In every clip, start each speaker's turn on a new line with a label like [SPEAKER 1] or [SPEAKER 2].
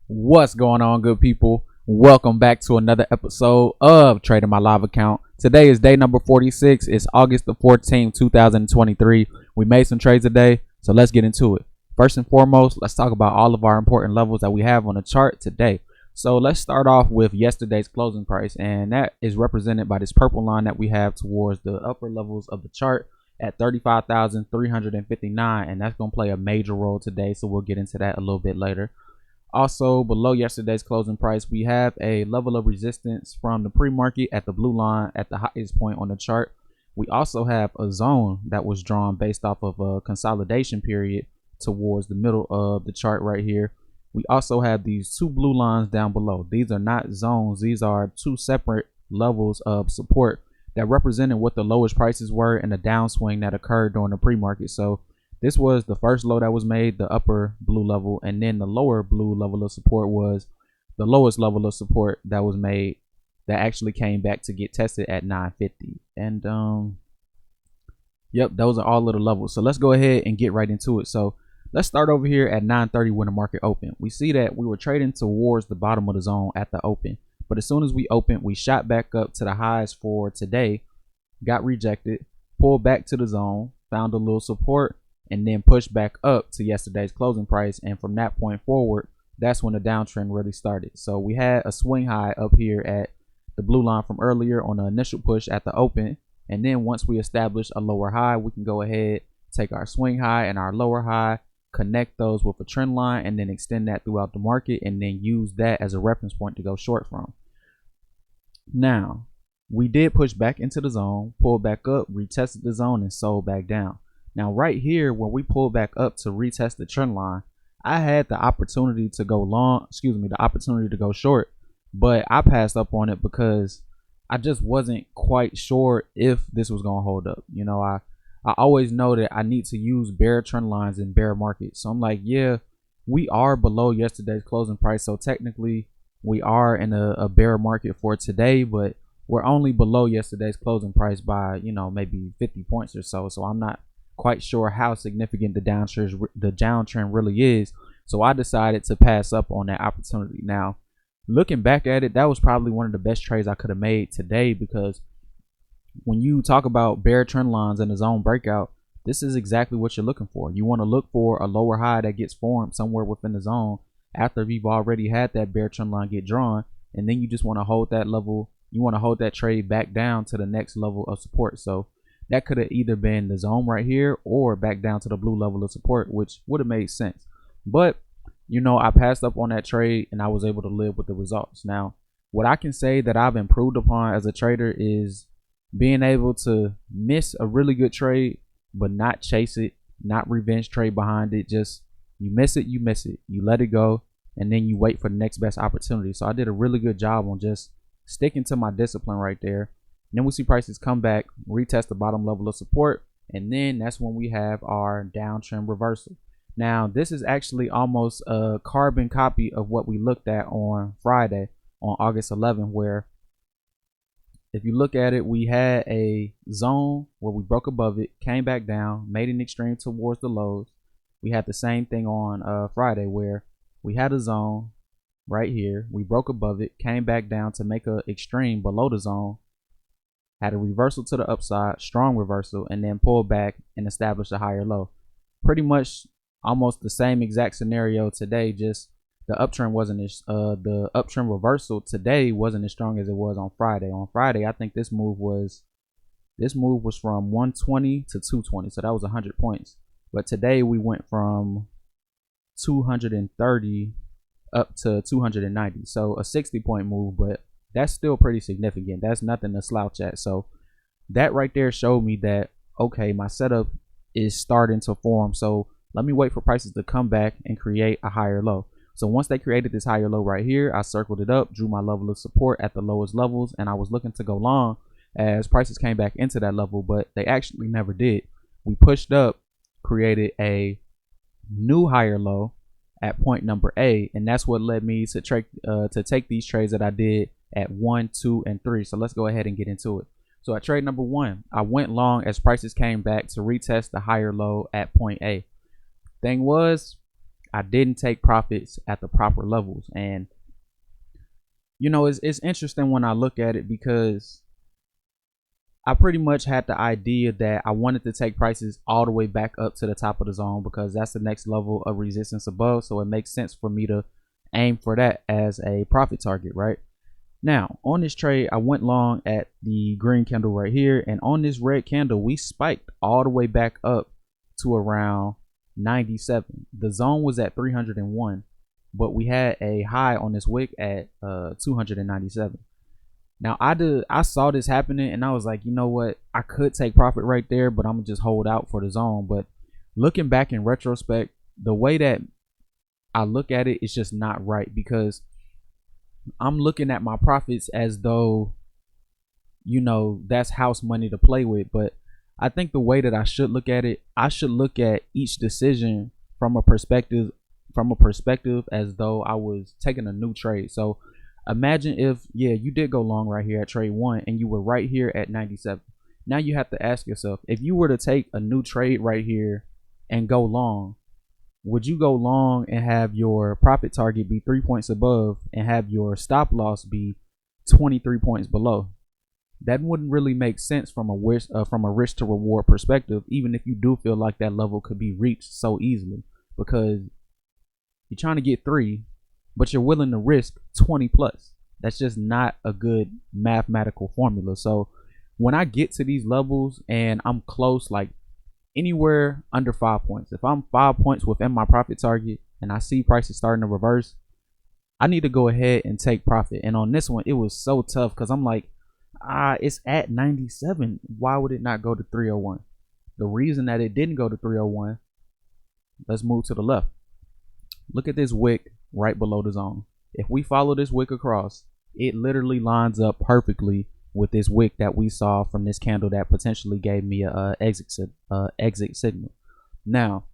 [SPEAKER 1] What's going on, good people? Welcome back to another episode of Trading My Live Account. Today is day number 46. It's August the 14th, 2023. We made some trades today, so let's get into it. First and foremost, let's talk about all of our important levels that we have on the chart today. So let's start off with yesterday's closing price, and that is represented by this purple line that we have towards the upper levels of the chart at 35,359, and that's going to play a major role today, so we'll get into that a little bit later. Also, below yesterday's closing price, we have a level of resistance from the pre-market at the blue line at the highest point on the chart. We also have a zone that was drawn based off of a consolidation period towards the middle of the chart right here. We also have these two blue lines down below. These are not zones. These are two separate levels of support that represented what the lowest prices were in the downswing that occurred during the pre-market. So this was the first low that was made, the upper blue level, and then the lower blue level of support was the lowest level of support that was made that actually came back to get tested at 950. And yep, those are all of the levels. So let's go ahead and get right into it. So let's start over here at 9:30 when the market opened. We see that we were trading towards the bottom of the zone at the open, but as soon as we opened, we shot back up to the highs for today, got rejected, pulled back to the zone, found a little support, and then pushed back up to yesterday's closing price. And from that point forward, that's when the downtrend really started. So we had a swing high up here at the blue line from earlier on the initial push at the open. And then once we establish a lower high, we can go ahead, take our swing high and our lower high, connect those with a trend line, and then extend that throughout the market, and then use that as a reference point to go short from. Now, we did push back into the zone, pulled back up, retested the zone, and sold back down. Now, right here, when we pull back up to retest the trend line, I had the opportunity to go long, the opportunity to go short, but I passed up on it because I just wasn't quite sure if this was going to hold up. You know, I always know that I need to use bear trend lines in bear markets. So I'm like, yeah, we are below yesterday's closing price. So technically we are in a bear market for today, but we're only below yesterday's closing price by, you know, maybe 50 points or so. So I'm not quite sure how significant the downtrend really is. So I decided to pass up on that opportunity. Now, looking back at it, that was probably one of the best trades I could have made today, because when you talk about bear trend lines and a zone breakout, this is exactly what you're looking for. You want to look for a lower high that gets formed somewhere within the zone after you've already had that bear trend line get drawn, and then you just want to hold that level. You want to hold that trade back down to the next level of support. So that could have either been the zone right here or back down to the blue level of support, which would have made sense. But, you know, I passed up on that trade and I was able to live with the results. Now, what I can say that I've improved upon as a trader is being able to miss a really good trade, but not chase it, not revenge trade behind it. Just you miss it, you miss it. You let it go, and then you wait for the next best opportunity. So I did a really good job on just sticking to my discipline right there. And then we see prices come back, retest the bottom level of support, and then that's when we have our downtrend reversal. Now, this is actually almost a carbon copy of what we looked at on Friday, on August 11th, where if you look at it, we had a zone where we broke above it, came back down, made an extreme towards the lows. We had the same thing on Friday, where we had a zone right here. We broke above it, came back down to make an extreme below the zone, had a reversal to the upside, strong reversal, and then pulled back and established a higher low. Pretty much almost the same exact scenario today, just the uptrend wasn't as the uptrend reversal today wasn't as strong as it was on Friday. On Friday, I think this move was from 120 to 220, so that was 100 points. But today we went from 230 up to 290, so a 60-point move, but that's still pretty significant. That's nothing to slouch at. So that right there showed me that, okay, my setup is starting to form. So let me wait for prices to come back and create a higher low. So once they created this higher low right here, I circled it up, drew my level of support at the lowest levels, and I was looking to go long as prices came back into that level, but they actually never did. We pushed up, created a new higher low at point number A, and that's what led me to take these trades that I did at 1, 2, and 3. So let's go ahead and get into it. So at trade number 1, I went long as prices came back to retest the higher low at point A. Thing was, I didn't take profits at the proper levels. And you know, it's interesting when I look at it, because I pretty much had the idea that I wanted to take prices all the way back up to the top of the zone, because that's the next level of resistance above. So it makes sense for me to aim for that as a profit target, right? Now, on this trade, I went long at the green candle right here. And on this red candle, we spiked all the way back up to around 97. The zone was at 301, but we had a high on this wick at 297. Now, I saw this happening and I was like, you know what? I could take profit right there, but I'm gonna just hold out for the zone. But looking back in retrospect, the way that I look at it, it's just not right, because I'm looking at my profits as though, you know, that's house money to play with. But I think the way that I should look at it, I should look at each decision from a perspective as though I was taking a new trade. So imagine if, yeah, you did go long right here at trade 1 and you were right here at 97. Now you have to ask yourself, if you were to take a new trade right here and go long, would you go long and have your profit target be 3 points above and have your stop loss be 23 points below? That wouldn't really make sense from a risk to reward perspective, even if you do feel like that level could be reached so easily, because you're trying to get 3, but you're willing to risk 20 plus. That's just not a good mathematical formula. So when I get to these levels and I'm close, like anywhere under 5 points, if I'm 5 points within my profit target and I see prices starting to reverse, I need to go ahead and take profit. And on this one, it was so tough, because I'm like, it's at 97. Why would it not go to 301? The reason that it didn't go to 301, let's move to the left. Look at this wick right below the zone. If we follow this wick across, it literally lines up perfectly with this wick that we saw from this candle that potentially gave me a exit signal. Now,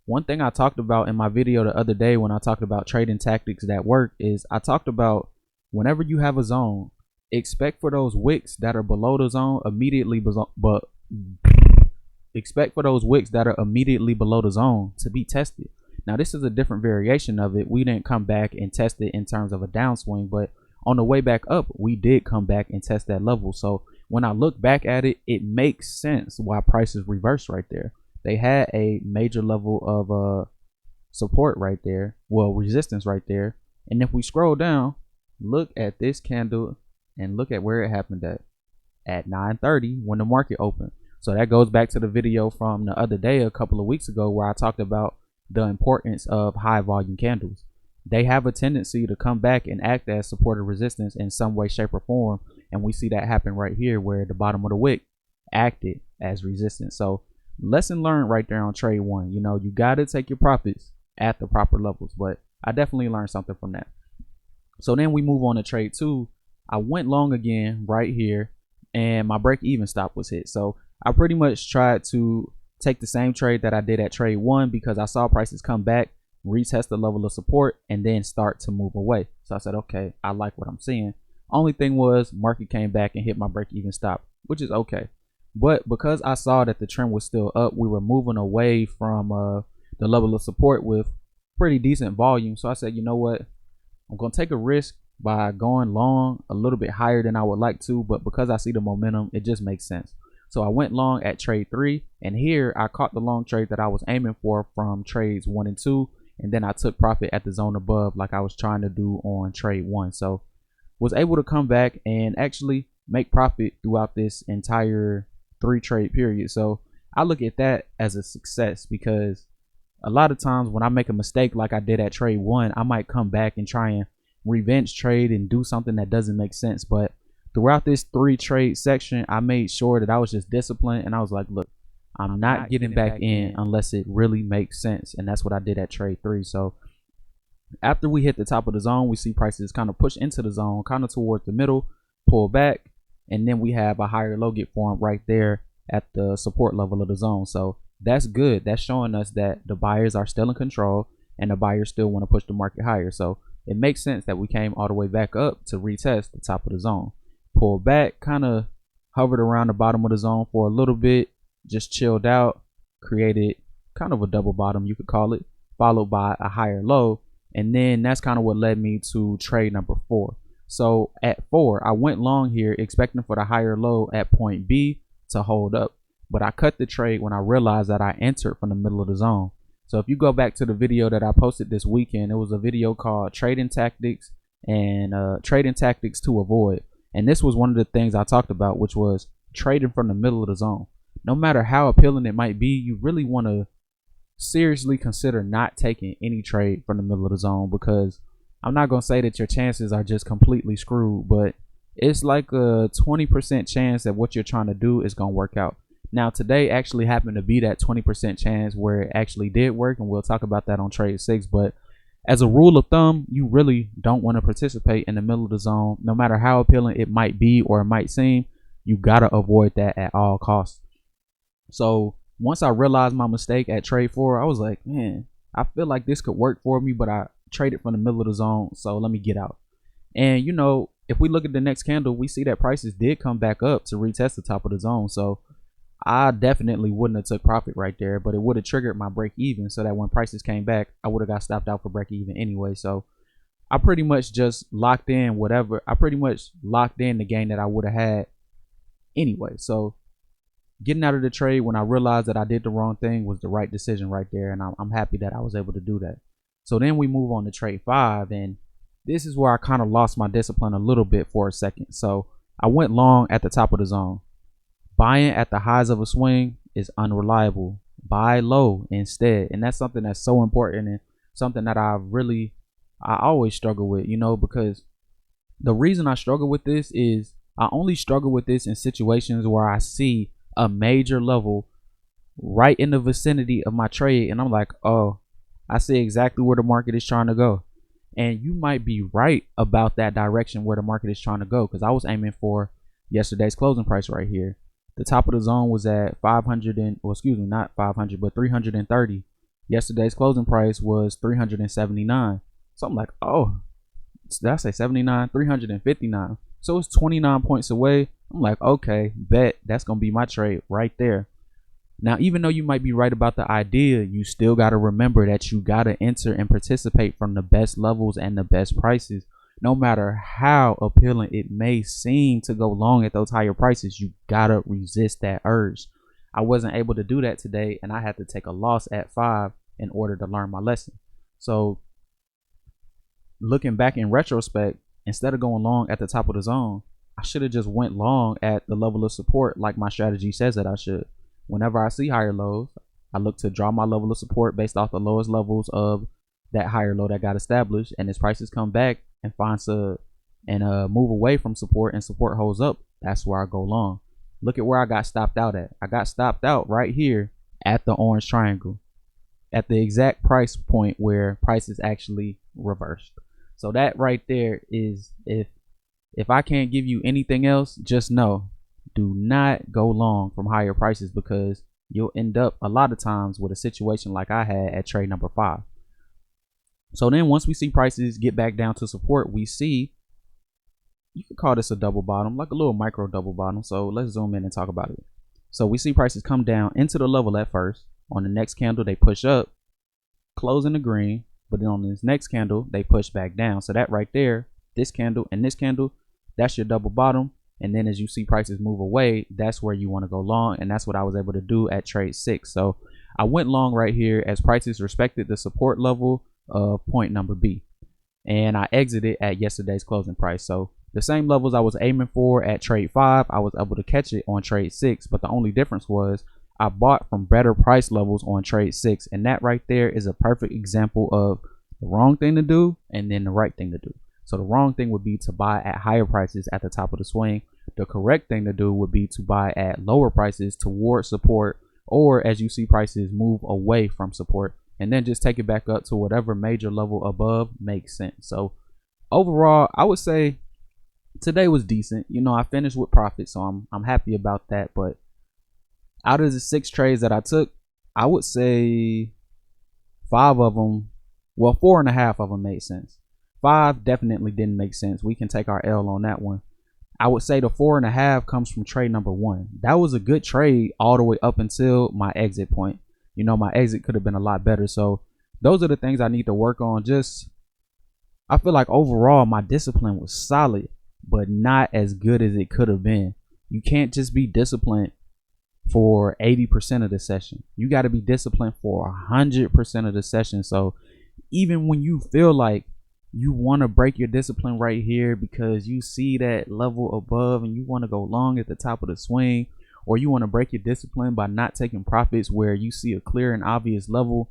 [SPEAKER 1] one thing I talked about in my video the other day when I talked about trading tactics that work is I talked about whenever you have a zone, expect for those wicks that are below the zone expect for those wicks that are immediately below the zone to be tested. Now, this is a different variation of it. We didn't come back and test it in terms of a downswing, but on the way back up, we did come back and test that level. So when I look back at it, it makes sense why prices reversed right there. They had a major level of support right there, well, resistance right there. And if we scroll down, look at this candle and look at where it happened at 9:30 when the market opened. So that goes back to the video from the other day, a couple of weeks ago, where I talked about the importance of high volume candles. They have a tendency to come back and act as support or resistance in some way, shape, or form. And we see that happen right here, where the bottom of the wick acted as resistance. So lesson learned right there on trade 1. You know, you got to take your profits at the proper levels, but I definitely learned something from that. So then we move on to trade 2. I went long again right here and my break even stop was hit. So I pretty much tried to take the same trade that I did at trade 1, because I saw prices come back, retest the level of support, and then start to move away. So I said, okay, I like what I'm seeing. Only thing was market came back and hit my break even stop, which is okay. But because I saw that the trend was still up, we were moving away from the level of support with pretty decent volume. So I said, you know what, I'm going to take a risk by going long a little bit higher than I would like to, but because I see the momentum, it just makes sense. So I went long at trade 3, and here I caught the long trade that I was aiming for from trades 1 and 2, and then I took profit at the zone above like I was trying to do on trade 1. So was able to come back and actually make profit throughout this entire 3 trade period. So I look at that as a success, because a lot of times when I make a mistake like I did at trade 1, I might come back and try and revenge trade and do something that doesn't make sense. But throughout this 3 trade section, I made sure that I was just disciplined, and I was like, look, I'm not getting back in unless it really makes sense. And that's what I did at trade 3. So after we hit the top of the zone, we see prices kind of push into the zone, kind of towards the middle, pull back, and then we have a higher low get formed right there at the support level of the zone. So that's good. That's showing us that the buyers are still in control and the buyers still want to push the market higher. So it makes sense that we came all the way back up to retest the top of the zone, pull back, kind of hovered around the bottom of the zone for a little bit, just chilled out, created kind of a double bottom, you could call it, followed by a higher low. And then that's kind of what led me to trade number 4. So at 4, I went long here expecting for the higher low at point B to hold up. But I cut the trade when I realized that I entered from the middle of the zone. So if you go back to the video that I posted this weekend, it was a video called Trading Tactics and Trading Tactics to Avoid. And this was one of the things I talked about, which was trading from the middle of the zone. No matter how appealing it might be, you really want to seriously consider not taking any trade from the middle of the zone, because I'm not going to say that your chances are just completely screwed, but it's like a 20% chance that what you're trying to do is going to work out. Now, today actually happened to be that 20% chance where it actually did work, and we'll talk about that on trade 6. But as a rule of thumb, you really don't want to participate in the middle of the zone. No matter how appealing it might be or it might seem, you got to avoid that at all costs. So once I realized my mistake at trade 4, I was like, man, I feel like this could work for me, but I traded from the middle of the zone, so let me get out. And you know, if we look at the next candle, we see that prices did come back up to retest the top of the zone. So I definitely wouldn't have took profit right there, but it would have triggered my break even, so that when prices came back, I would have got stopped out for break even anyway. So I pretty much just locked in whatever. I pretty much locked in the gain that I would have had anyway. So getting out of the trade when I realized that I did the wrong thing was the right decision right there, and I'm happy that I was able to do that. So then we move on to trade 5, and this is where I kind of lost my discipline a little bit for a second. So I went long at the top of the zone. Buying at the highs of a swing is unreliable. Buy low instead. And that's something that's so important, and something that I always struggle with, you know, because the reason I struggle with this is I only struggle with this in situations where I see a major level right in the vicinity of my trade, and I'm like, oh, I see exactly where the market is trying to go. And you might be right about that direction where the market is trying to go, because I was aiming for yesterday's closing price right here. The top of the zone was at 500 and, well, excuse me, not 500, but 330. Yesterday's closing price was 379. So I'm like, oh, did I say 79? 359. So it's 29 points away. I'm like, okay, bet that's going to be my trade right there. Now, even though you might be right about the idea, you still got to remember that you got to enter and participate from the best levels and the best prices. No matter how appealing it may seem to go long at those higher prices, you gotta resist that urge. I wasn't able to do that today, and I had to take a loss at 5 in order to learn my lesson. So looking back in retrospect, instead of going long at the top of the zone, I should have just went long at the level of support like my strategy says that I should. Whenever I see higher lows, I look to draw my level of support based off the lowest levels of that higher low that got established, and as prices come back and move away from support and support holds up, that's where I go long. Look at where I got stopped out at. I got stopped out right here at the orange triangle, at the exact price point where prices actually reversed. So that right there is, if I can't give you anything else, just know, do not go long from higher prices, because you'll end up a lot of times with a situation like I had at trade number 5. So then once we see prices get back down to support, we see, you could call this a double bottom, like a little micro double bottom. So let's zoom in and talk about it. So we see prices come down into the level at first. On the next candle, they push up, close in the green, but then on this next candle, they push back down. So that right there, this candle and this candle, that's your double bottom. And then as you see prices move away, that's where you want to go long. And that's what I was able to do at trade 6. So I went long right here as prices respected the support level of point number B, and I exited at yesterday's closing price. So the same levels I was aiming for at trade 5, I was able to catch it on trade 6, but the only difference was I bought from better price levels on trade 6, and that right there is a perfect example of the wrong thing to do and then the right thing to do. So the wrong thing would be to buy at higher prices at the top of the swing. The correct thing to do would be to buy at lower prices towards support, or as you see prices move away from support, and then just take it back up to whatever major level above makes sense. So overall, I would say today was decent. You know, I finished with profit, so I'm happy about that. But out of the 6 trades that I took, I would say 5 of them, well, 4.5 of them made sense. 5 definitely didn't make sense. We can take our L on that one. I would say the 4.5 comes from trade number 1. That was a good trade all the way up until my exit point. You know, my exit could have been a lot better. So those are the things I need to work on. Just, I feel like overall my discipline was solid, but not as good as it could have been. You can't just be disciplined for 80% of the session. You got to be disciplined for 100% of the session. So even when you feel like you want to break your discipline right here because you see that level above and you want to go long at the top of the swing, or you want to break your discipline by not taking profits where you see a clear and obvious level,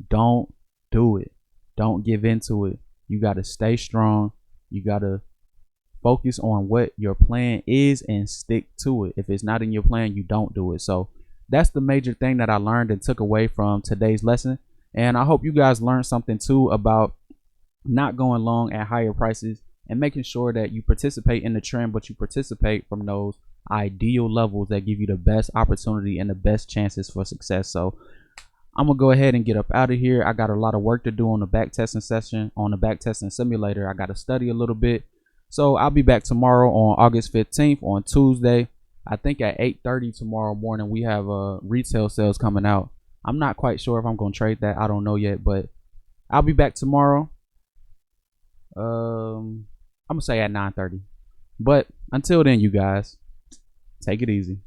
[SPEAKER 1] don't do it. Don't give into it. You got to stay strong. You got to focus on what your plan is and stick to it. If it's not in your plan, you don't do it. So that's the major thing that I learned and took away from today's lesson. And I hope you guys learned something too about not going long at higher prices and making sure that you participate in the trend, but you participate from those ideal levels that give you the best opportunity and the best chances for success. So I'm gonna go ahead and get up out of here. I got a lot of work to do on the back testing session, on the back testing simulator. I got to study a little bit. So I'll be back tomorrow on August 15th on Tuesday. I think at 8:30 tomorrow morning we have retail sales coming out. I'm not quite sure if I'm gonna trade that. I don't know yet, but I'll be back tomorrow. I'm gonna say at 9:30. But until then, you guys, take it easy.